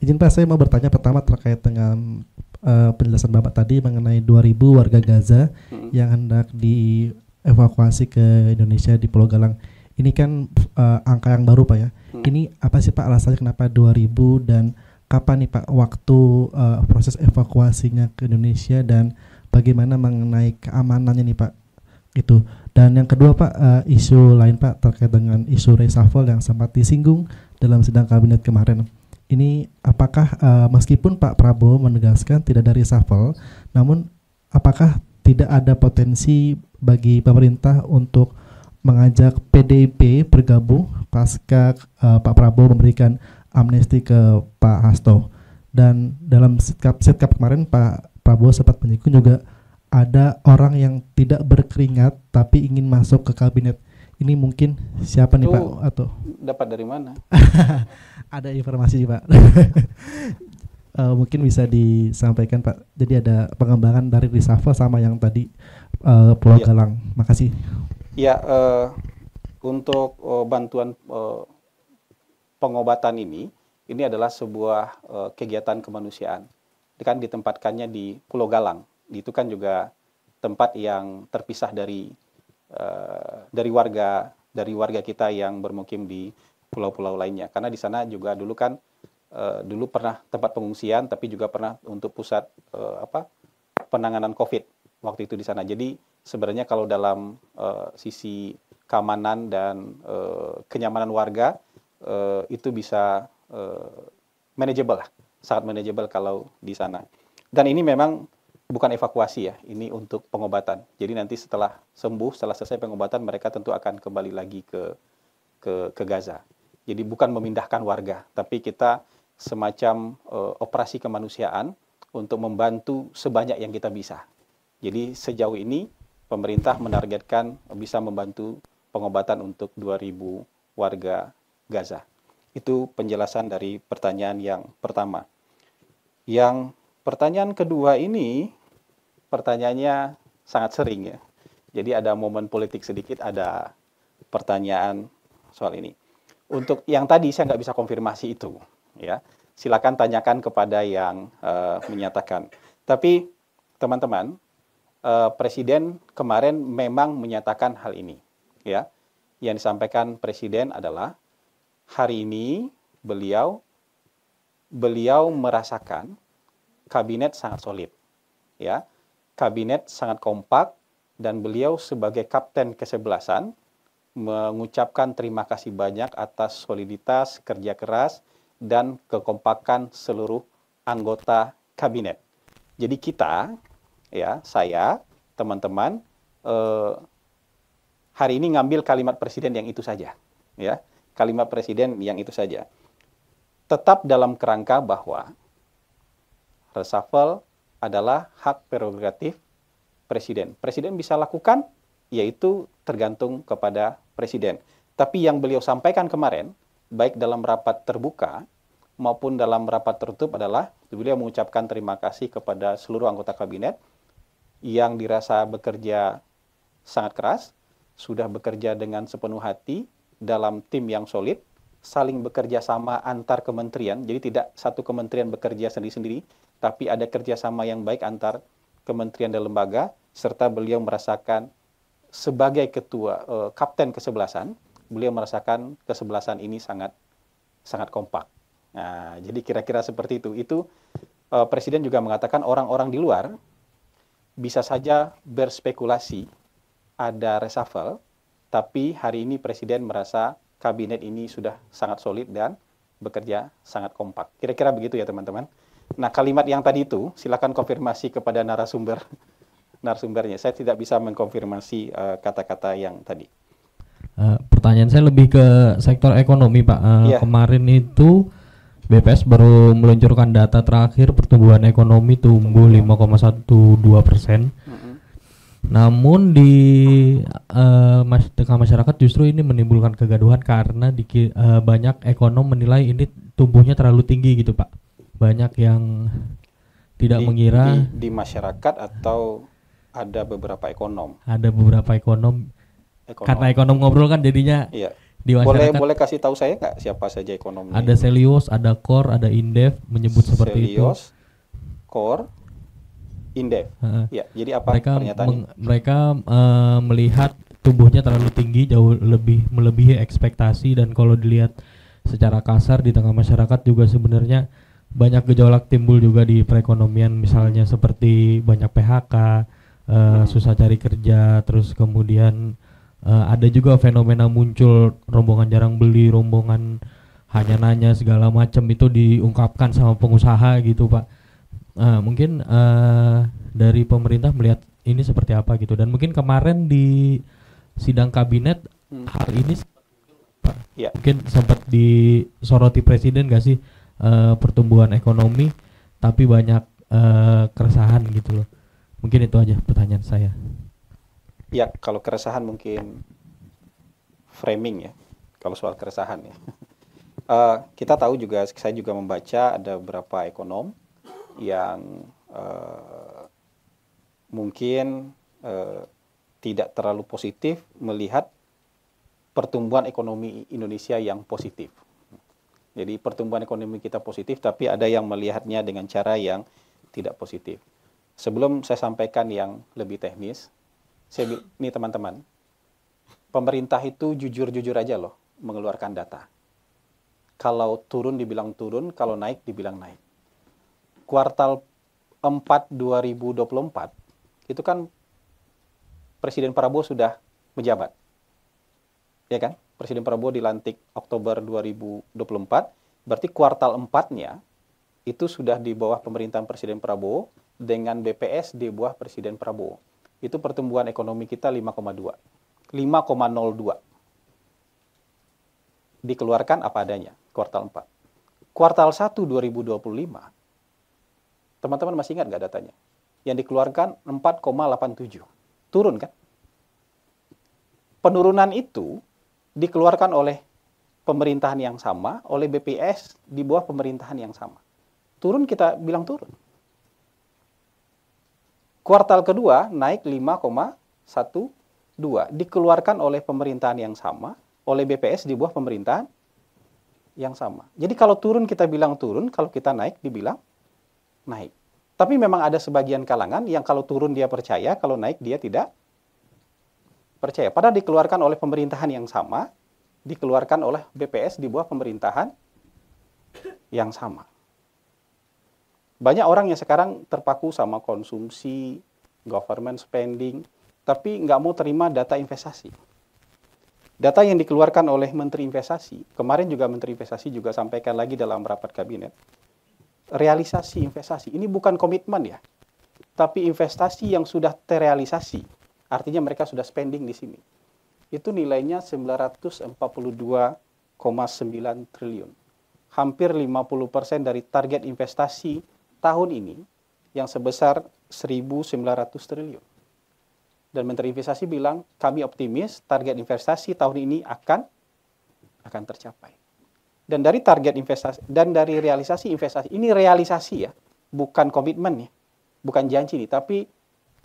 Izin Pak, saya mau bertanya pertama terkait dengan penjelasan Bapak tadi mengenai 2.000 warga Gaza yang hendak dievakuasi ke Indonesia di Pulau Galang. Ini kan angka yang baru Pak ya. Ini apa sih Pak alasannya kenapa 2.000 dan kapan nih Pak waktu proses evakuasinya ke Indonesia dan bagaimana mengenai keamanannya nih Pak itu. Dan yang kedua Pak, isu lain Pak terkait dengan isu reshuffle yang sempat disinggung dalam sidang kabinet kemarin. Ini apakah meskipun Pak Prabowo menegaskan tidak ada reshuffle, namun apakah tidak ada potensi bagi pemerintah untuk mengajak PDIP bergabung pasca Pak Prabowo memberikan amnesti ke Pak Hasto? Dan dalam sitkap kemarin Pak Prabowo sempat menyinggung juga ada orang yang tidak berkeringat tapi ingin masuk ke kabinet. Ini mungkin siapa nih Pak? Atau dapat dari mana? Ada informasi Pak. Mungkin bisa disampaikan Pak. Jadi ada pengembangan dari reshuffle sama yang tadi Pulau Galang. Makasih. Ya, untuk bantuan pengobatan ini adalah sebuah kegiatan kemanusiaan. Kan ditempatkannya di Pulau Galang. Itu kan juga tempat yang terpisah dari warga kita yang bermukim di pulau-pulau lainnya. Karena di sana juga dulu kan dulu pernah tempat pengungsian, tapi juga pernah untuk pusat penanganan COVID waktu itu di sana. Jadi sebenarnya kalau dalam sisi keamanan dan kenyamanan warga itu bisa manageable lah, sangat manageable kalau di sana. Dan ini memang bukan evakuasi ya, ini untuk pengobatan. Jadi nanti setelah sembuh, setelah selesai pengobatan, mereka tentu akan kembali lagi ke Gaza. Jadi bukan memindahkan warga, tapi kita semacam operasi kemanusiaan untuk membantu sebanyak yang kita bisa. Jadi sejauh ini pemerintah menargetkan bisa membantu pengobatan untuk 2.000 warga Gaza. Itu penjelasan dari pertanyaan yang pertama. Yang pertanyaan kedua ini, pertanyaannya sangat sering ya. Jadi ada momen politik sedikit, ada pertanyaan soal ini. Untuk yang tadi saya nggak bisa konfirmasi itu, ya. Silakan tanyakan kepada yang menyatakan. Tapi teman-teman, Presiden kemarin memang menyatakan hal ini, ya. Yang disampaikan Presiden adalah hari ini beliau merasakan kabinet sangat solid, ya, kabinet sangat kompak, dan beliau sebagai kapten kesebelasan mengucapkan terima kasih banyak atas soliditas, kerja keras, dan kekompakan seluruh anggota kabinet. Jadi kita, ya, saya, teman-teman, hari ini ngambil kalimat Presiden yang itu saja, ya, kalimat Presiden yang itu saja. Tetap dalam kerangka bahwa reshuffle adalah hak prerogatif Presiden. Presiden bisa lakukan, yaitu tergantung kepada Presiden. Tapi yang beliau sampaikan kemarin, baik dalam rapat terbuka maupun dalam rapat tertutup adalah beliau mengucapkan terima kasih kepada seluruh anggota kabinet yang dirasa bekerja sangat keras, sudah bekerja dengan sepenuh hati dalam tim yang solid, saling bekerja sama antar kementerian, jadi tidak satu kementerian bekerja sendiri-sendiri, tapi ada kerjasama yang baik antar kementerian dan lembaga, serta beliau merasakan sebagai ketua kapten kesebelasan, beliau merasakan kesebelasan ini sangat kompak. Nah, jadi kira-kira seperti itu. Itu Presiden juga mengatakan orang-orang di luar bisa saja berspekulasi ada reshuffle, tapi hari ini Presiden merasa kabinet ini sudah sangat solid dan bekerja sangat kompak. Kira-kira begitu ya teman-teman. Nah, kalimat yang tadi itu silakan konfirmasi kepada narasumbernya. Saya tidak bisa mengkonfirmasi kata-kata yang tadi. Pertanyaan saya lebih ke sektor ekonomi Pak. Kemarin itu BPS baru meluncurkan data terakhir pertumbuhan ekonomi tumbuh 5,12%. Namun di tengah masyarakat justru ini menimbulkan kegaduhan karena banyak ekonom menilai ini tumbuhnya terlalu tinggi gitu Pak. Banyak yang tidak mengira di masyarakat atau ada beberapa ekonom. Ada beberapa ekonom. Karena ekonom ngobrol kan jadinya di masyarakat. Boleh kasih tahu saya nggak siapa saja ekonom? Ada Selios, ada Core, ada Indef menyebut seperti itu. Selios, Core, Indef. Ya, jadi apa pernyataannya? Mereka melihat tumbuhnya terlalu tinggi, jauh lebih melebihi ekspektasi, dan kalau dilihat secara kasar di tengah masyarakat juga sebenarnya banyak gejolak timbul juga di perekonomian, misalnya seperti banyak PHK, susah cari kerja, terus kemudian ada juga fenomena muncul rombongan jarang beli, rombongan hanya nanya segala macam, itu diungkapkan sama pengusaha gitu Pak. Mungkin dari pemerintah melihat ini seperti apa gitu, dan mungkin kemarin di sidang kabinet hal ini Pak, mungkin sempat disoroti presiden gak sih, pertumbuhan ekonomi tapi banyak keresahan gitu loh. Mungkin itu aja pertanyaan saya. Ya, kalau keresahan mungkin framing ya, kalau soal keresahan ya. Kita tahu juga, saya juga membaca ada beberapa ekonom yang mungkin tidak terlalu positif melihat pertumbuhan ekonomi Indonesia yang positif. Jadi pertumbuhan ekonomi kita positif, tapi ada yang melihatnya dengan cara yang tidak positif. Sebelum saya sampaikan yang lebih teknis, ini teman-teman, pemerintah itu jujur-jujur aja loh mengeluarkan data. Kalau turun dibilang turun, kalau naik dibilang naik. Kuartal 4 2024, itu kan Presiden Prabowo sudah menjabat. Ya kan? Presiden Prabowo dilantik Oktober 2024, berarti kuartal 4-nya itu sudah di bawah pemerintahan Presiden Prabowo dengan BPS di bawah Presiden Prabowo. Itu pertumbuhan ekonomi kita 5,02. Dikeluarkan apa adanya, kuartal 4. Kuartal 1 2025, teman-teman masih ingat nggak datanya? Yang dikeluarkan 4,87. Turun kan? Penurunan itu dikeluarkan oleh pemerintahan yang sama, oleh BPS di bawah pemerintahan yang sama. Turun, kita bilang turun. Kuartal kedua naik 5,12, dikeluarkan oleh pemerintahan yang sama, oleh BPS di bawah pemerintahan yang sama. Jadi kalau turun kita bilang turun, kalau kita naik dibilang naik. Tapi memang ada sebagian kalangan yang kalau turun dia percaya, kalau naik dia tidak percaya. Padahal dikeluarkan oleh pemerintahan yang sama, dikeluarkan oleh BPS di bawah pemerintahan yang sama. Banyak orang yang sekarang terpaku sama konsumsi, government spending, tapi nggak mau terima data investasi. Data yang dikeluarkan oleh Menteri Investasi, kemarin juga Menteri Investasi juga sampaikan lagi dalam rapat kabinet, realisasi investasi, ini bukan komitmen ya, tapi investasi yang sudah terrealisasi, artinya mereka sudah spending di sini. Itu nilainya 942,9 triliun. Hampir 50% dari target investasi tahun ini yang sebesar 1.900 triliun. Dan Menteri Investasi bilang, kami optimis target investasi tahun ini akan tercapai. Dan dari target investasi dan dari realisasi investasi, ini realisasi ya, bukan komitmen ya, bukan janji nih, tapi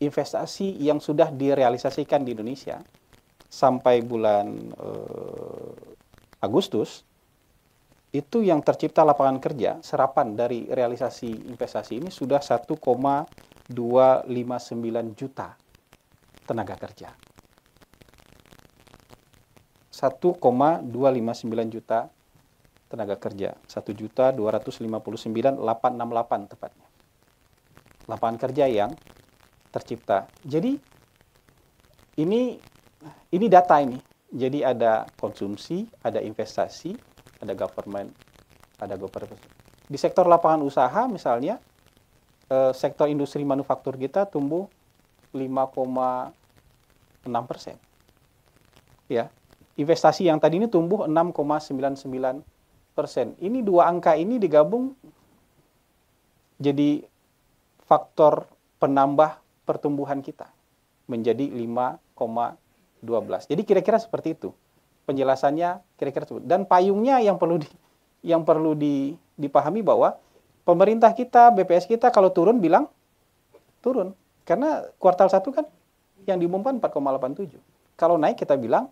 investasi yang sudah direalisasikan di Indonesia sampai bulan Agustus, itu yang tercipta lapangan kerja, serapan dari realisasi investasi ini sudah 1,259 juta tenaga kerja. 1,259 juta tenaga kerja. 1.259.868 tepatnya. Lapangan kerja yang tercipta. Jadi ini data ini. Jadi ada konsumsi, ada investasi, ada government. Di sektor lapangan usaha misalnya, sektor industri manufaktur kita tumbuh 5,6%. Ya, investasi yang tadi ini tumbuh 6,99%. Ini dua angka ini digabung jadi faktor penambah pertumbuhan kita menjadi 5,12. Jadi kira-kira seperti itu. Penjelasannya kira-kira seperti itu. Dan payungnya yang perlu dipahami bahwa pemerintah kita, BPS kita kalau turun bilang turun. Karena kuartal 1 kan yang diumumkan 4,87. Kalau naik kita bilang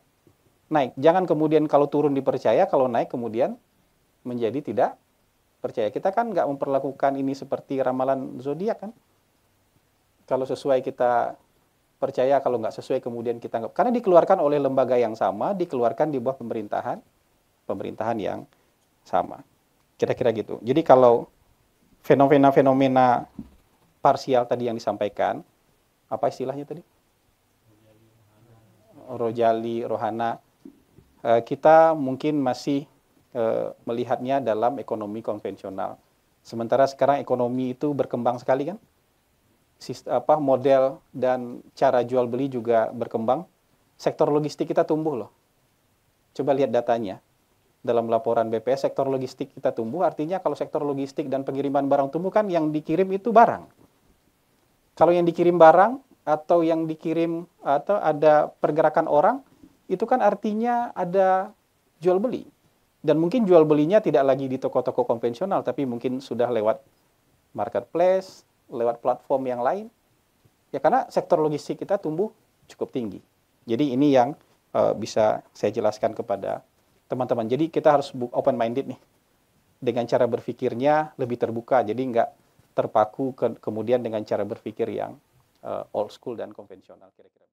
naik. Jangan kemudian kalau turun dipercaya, kalau naik kemudian menjadi tidak percaya. Kita kan nggak memperlakukan ini seperti ramalan zodiak kan. Kalau sesuai kita percaya, kalau nggak sesuai kemudian kita nggak. Karena dikeluarkan oleh lembaga yang sama, dikeluarkan di bawah pemerintahan yang sama. Kira-kira gitu. Jadi kalau fenomena-fenomena parsial tadi yang disampaikan, apa istilahnya tadi? Rojali, rohana, kita mungkin masih melihatnya dalam ekonomi konvensional. Sementara sekarang ekonomi itu berkembang sekali kan? Model dan cara jual beli juga berkembang. Sektor logistik kita tumbuh loh. Coba lihat datanya. Dalam laporan BPS, sektor logistik kita tumbuh, artinya kalau sektor logistik dan pengiriman barang tumbuh kan yang dikirim itu barang. Kalau yang dikirim barang atau yang dikirim atau ada pergerakan orang, itu kan artinya ada jual beli. Dan mungkin jual belinya tidak lagi di toko-toko konvensional, tapi mungkin sudah lewat marketplace, lewat platform yang lain. Ya karena sektor logistik kita tumbuh cukup tinggi. Jadi ini yang bisa saya jelaskan kepada teman-teman. Jadi kita harus open-minded nih. Dengan cara berpikirnya lebih terbuka, jadi nggak terpaku kemudian dengan cara berpikir yang old school dan konvensional kira-kira.